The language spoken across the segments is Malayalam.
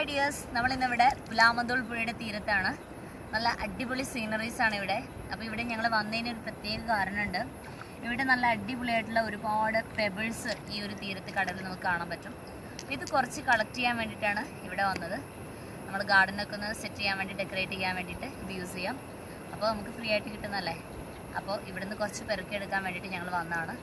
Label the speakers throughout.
Speaker 1: ഹായ് ഡിയേഴ്സ്, നമ്മളിന്നിവിടെ പുലാമന്തോൾ പുഴയുടെ തീരത്താണ്. നല്ല അടിപൊളി സീനറീസ് ആണ് ഇവിടെ. അപ്പോൾ ഇവിടെ ഞങ്ങൾ വന്നതിനൊരു പ്രത്യേക കാരണമുണ്ട്. ഇവിടെ നല്ല അടിപൊളിയായിട്ടുള്ള ഒരുപാട് പെബിൾസ് ഈ ഒരു തീരത്ത് കടലിൽ നമുക്ക് കാണാൻ പറ്റും. ഇത് കുറച്ച് കളക്ട് ചെയ്യാൻ വേണ്ടിയിട്ടാണ് ഇവിടെ വന്നത്. നമ്മൾ ഗാർഡനൊക്കെ ഒന്ന് സെറ്റ് ചെയ്യാൻ വേണ്ടി, ഡെക്കറേറ്റ് ചെയ്യാൻ വേണ്ടിയിട്ട് ഇത് യൂസ് ചെയ്യാം. അപ്പോൾ നമുക്ക് ഫ്രീ ആയിട്ട് കിട്ടുന്നതല്ലേ. അപ്പോൾ ഇവിടുന്ന് കുറച്ച് പെറുക്കിയെടുക്കാൻ വേണ്ടിയിട്ട് ഞങ്ങൾ വന്നതാണ്.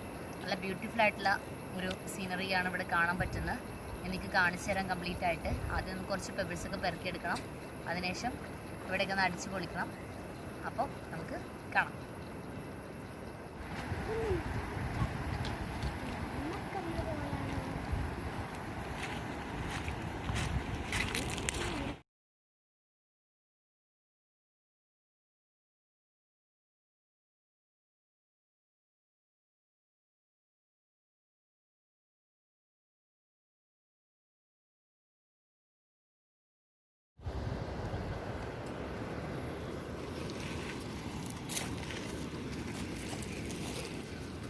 Speaker 1: നല്ല ബ്യൂട്ടിഫുൾ ആയിട്ടുള്ള ഒരു സീനറിയാണ് ഇവിടെ കാണാൻ പറ്റുന്നത്. എനിക്ക് കാണിച്ചു തരാൻ കംപ്ലീറ്റ് ആയിട്ട്. ആദ്യം നമുക്ക് കുറച്ച് പെബിൾസൊക്കെ പെറുക്കിയെടുക്കണം. അതിനുശേഷം ഇവിടെയൊക്കെ ഒന്ന് അടിച്ച് പൊളിക്കണം. അപ്പോൾ നമുക്ക് കാണാം.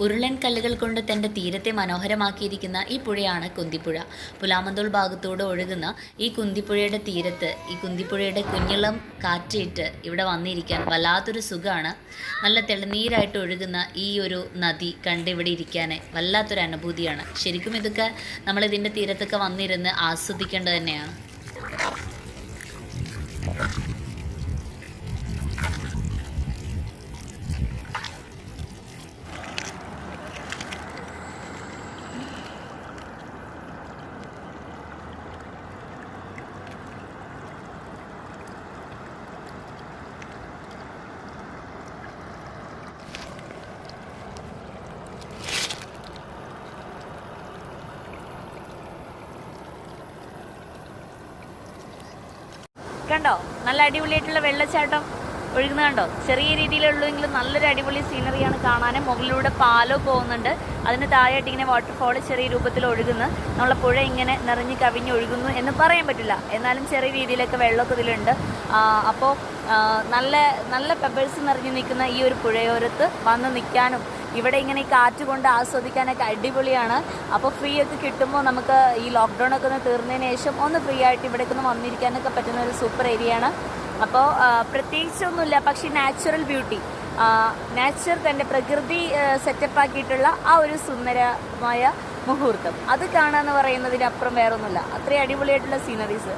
Speaker 2: ഉരുളൻ കല്ലുകൾ കൊണ്ട് തൻ്റെ തീരത്തെ മനോഹരമാക്കിയിരിക്കുന്ന ഈ പുഴയാണ് കുന്തിപ്പുഴ. പുലാമന്തോൾ ഭാഗത്തൂടെ ഒഴുകുന്ന ഈ കുന്തിപ്പുഴയുടെ തീരത്ത് ഈ കുന്തിപ്പുഴയുടെ കുഞ്ഞിളം കാറ്റേറ്റ് ഇവിടെ വന്നിരിക്കാൻ വല്ലാത്തൊരു സുഖമാണ്. നല്ല തെളിനീരായിട്ട് ഒഴുകുന്ന ഈ ഒരു നദി കണ്ട് ഇവിടെ ഇരിക്കാൻ വല്ലാത്തൊരു അനുഭൂതിയാണ്. ശരിക്കും ഇതൊക്കെ നമ്മളിതിൻ്റെ തീരത്തൊക്കെ വന്നിരുന്ന് ആസ്വദിക്കേണ്ടത് തന്നെയാണ്.
Speaker 1: കണ്ടോ, നല്ല അടിപൊളിയായിട്ടുള്ള വെള്ളച്ചാട്ടം ഒഴുകുന്നത് കണ്ടോ. ചെറിയ രീതിയിലുള്ളെങ്കിലും നല്ലൊരു അടിപൊളി സീനറിയാണ് കാണാൻ. മുകളിലൂടെ പാലോ പോകുന്നുണ്ട്. അതിന് താഴെയായിട്ട് ഇങ്ങനെ വാട്ടർഫോൾ ചെറിയ രൂപത്തിൽ ഒഴുകുന്നു. നമ്മളെ പുഴ ഇങ്ങനെ നിറഞ്ഞ് കവിഞ്ഞൊഴുകുന്നു എന്ന് പറയാൻ പറ്റില്ല, എന്നാലും ചെറിയ രീതിയിലൊക്കെ വെള്ളമൊക്കെ ഇതിലുണ്ട്. അപ്പോൾ നല്ല നല്ല പെബിൾസ് നിറഞ്ഞു നിൽക്കുന്ന ഈ ഒരു പുഴയോരത്ത് വന്ന് നിൽക്കാനും ഇവിടെ ഇങ്ങനെ ഈ കാറ്റ് കൊണ്ട് ആസ്വദിക്കാനൊക്കെ അടിപൊളിയാണ്. അപ്പോൾ ഫ്രീ ഒക്കെ കിട്ടുമ്പോൾ നമുക്ക് ഈ ലോക്ക്ഡൗൺ ഒക്കെ ഒന്ന് തീർന്നതിന് ശേഷം ഒന്ന് ഫ്രീ ആയിട്ട് ഇവിടേക്ക് ഒന്ന് വന്നിരിക്കാനൊക്കെ പറ്റുന്ന ഒരു സൂപ്പർ ഏരിയയാണ്. അപ്പോൾ പ്രത്യേകിച്ചൊന്നുമില്ല, പക്ഷേ നാച്ചുറൽ ബ്യൂട്ടി, നാച്ചർ തന്നെ പ്രകൃതി സെറ്റപ്പാക്കിയിട്ടുള്ള ആ ഒരു സുന്ദരമായ മുഹൂർത്തം അത് കാണാമെന്ന് പറയുന്നതിനപ്പുറം വേറൊന്നുമില്ല. അത്രയും അടിപൊളിയായിട്ടുള്ള സീനറീസ്.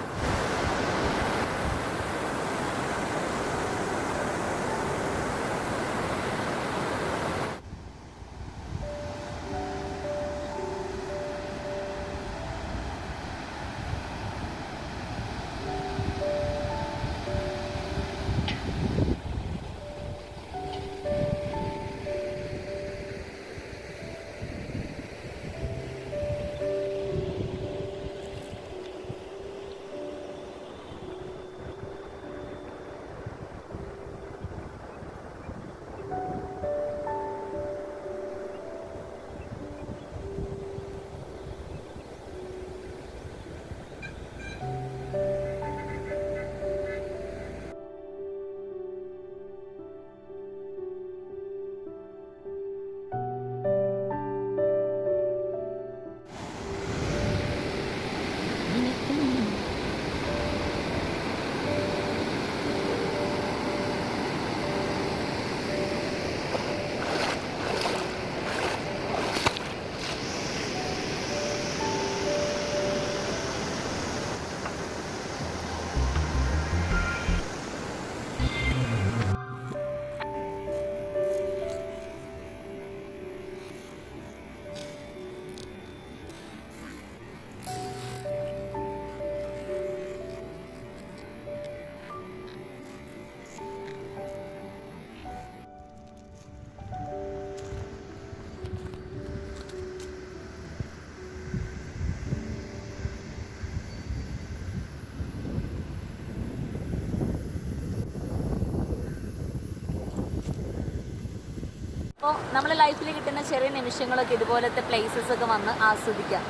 Speaker 1: അപ്പോൾ നമ്മുടെ ലൈഫിൽ കിട്ടുന്ന ചെറിയ നിമിഷങ്ങളൊക്കെ ഇതുപോലത്തെ പ്ലേസസൊക്കെ വന്ന് ആസ്വദിക്കാം.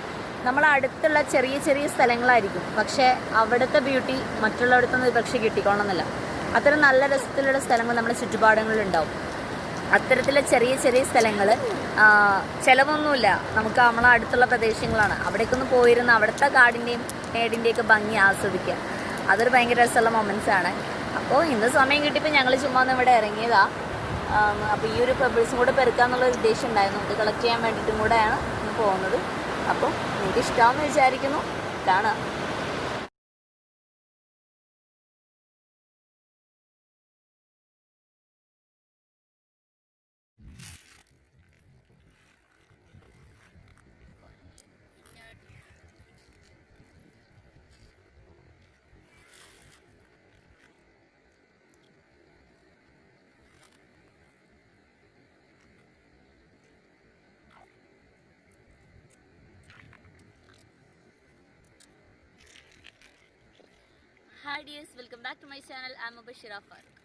Speaker 1: നമ്മളടുത്തുള്ള ചെറിയ ചെറിയ സ്ഥലങ്ങളായിരിക്കും, പക്ഷേ അവിടുത്തെ ബ്യൂട്ടി മറ്റുള്ളവിടത്തൊന്നും പക്ഷേ കിട്ടിക്കോണമെന്നില്ല. അത്തരം നല്ല രസത്തിലുള്ള സ്ഥലങ്ങൾ നമ്മുടെ ചുറ്റുപാടുകളിലുണ്ടാവും. അത്തരത്തിലെ ചെറിയ ചെറിയ സ്ഥലങ്ങൾ ചിലവൊന്നുമില്ല, നമുക്ക് നമ്മളെ അടുത്തുള്ള പ്രദേശങ്ങളാണ്. അവിടേക്കൊന്ന് പോയിരുന്ന അവിടുത്തെ കാടിൻ്റെയും മേടിൻ്റെയൊക്കെ ഭംഗി ആസ്വദിക്കുക. അതൊരു ഭയങ്കര രസമുള്ള മൊമെൻറ്റ്സാണ്. അപ്പോൾ ഇന്ന് സമയം കിട്ടിയപ്പോൾ ഞങ്ങൾ ചുമ്മാ ഒന്ന് ഇവിടെ ഇറങ്ങിയതാണ്. അപ്പോൾ ഈ ഒരു പെബിൾസും കൂടെ പെറുക്കാന്നുള്ളൊരു ഉദ്ദേശം ഉണ്ടായിരുന്നു. ഇത് കളക്ട് ചെയ്യാൻ വേണ്ടിയിട്ടും കൂടെയാണ് ഇന്ന് പോകുന്നത്. അപ്പോൾ നിങ്ങൾക്ക് ഇഷ്ടമാണെന്ന് വിചാരിക്കുന്നു. കാണാം. Hi dears, welcome back to my channel. I'm Bashira Fark.